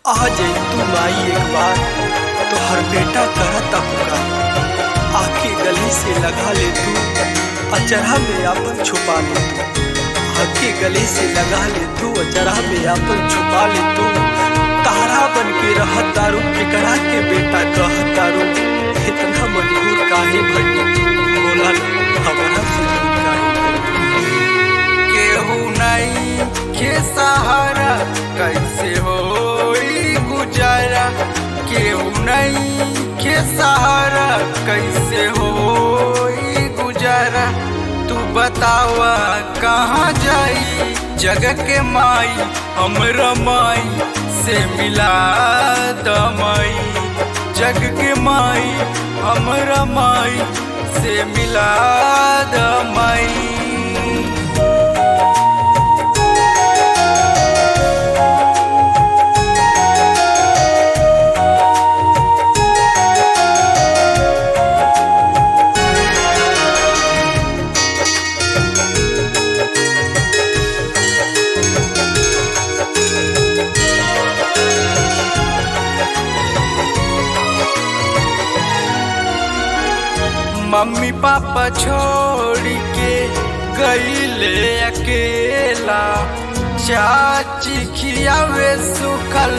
आ जाई तू माई एक बार, तो हर बेटा करता पुकार। आके गले से लगा ले तू, अचरा में आपन छुपा ले तू। आके गले से लगा ले तू, अचरा में आपन छुपा ले तू। तारा बन के रहत दारू, केकरा के बेटा कहत दारू। इतना मजबूर काहे भई, बोला ना हमारा से दूर काहे भई। केहू नहीं के सहारा, कैसे होई गुजारा। केहू नहीं के सहारा, कैसे होई गुजारा। तू बतावा कहाँ जाई, जग के माई हमरा माई से मिला दमाई। जग के माई हमरा माई से मिला दमाई। मम्मी पापा छोड़ के गईले अकेला। चाची खियावे सुखल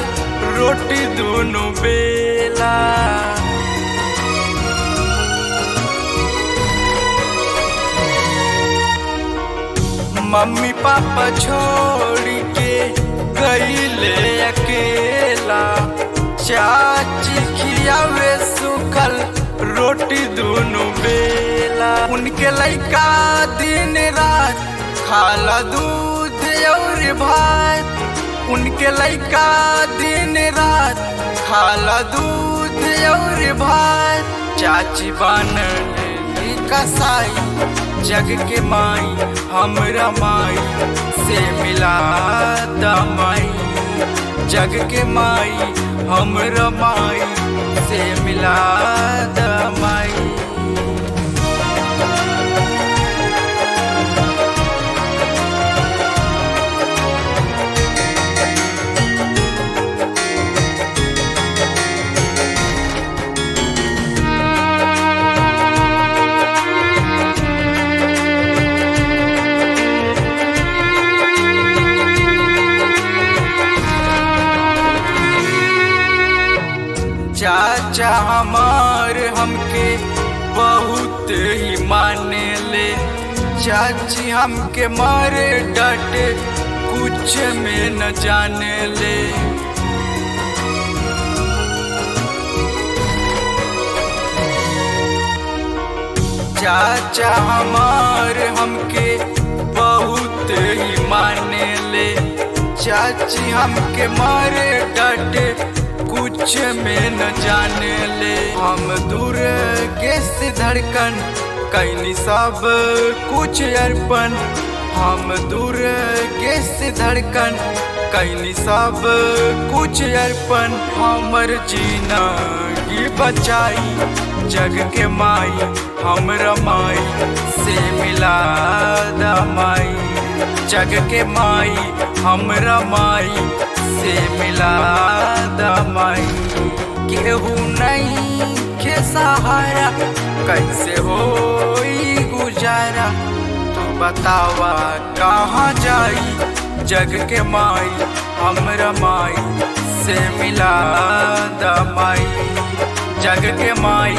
रोटी दोनों बेला। मम्मी पापा छोड़ के गईले अकेला। चाची खियावे सुखल रोटी दोनों बेला। उनके लइका दिन रात खाला दूध और भात। उनके लइका दिन रात खाला दूध और भात। चाची बनली कसाई, जग के माई हमरा माई से मिला दमाई। जग के माई हमरा माई से मिला दमाई। चाचा हमार हमके बहुत ही माने ले। चाची हमके मारे डांटे कुछ में न जाने ले। चाचा हमार हमके बहुत ही माने ले। चाची हमके मारे डांटे कुछ में न जाने ले। हम दूर गैस धड़कन कैनी सब कुछ अर्पण। हम दूर गैस धड़कन कैनी सब कुछ अर्पण। हमर जीना ये बचाई, जग के माई हमरा माई से मिला दमाई। जग के माई हमरा माई से मिला दमाई। केहू नहीं के सहारा, कैसे होई गुजारा। तू बतावा कहाँ जाई, जग के माई हमरा माई से मिला दमाई। जग के माई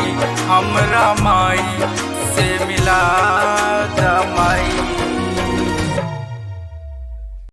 हमरा माई से मिला दमाई।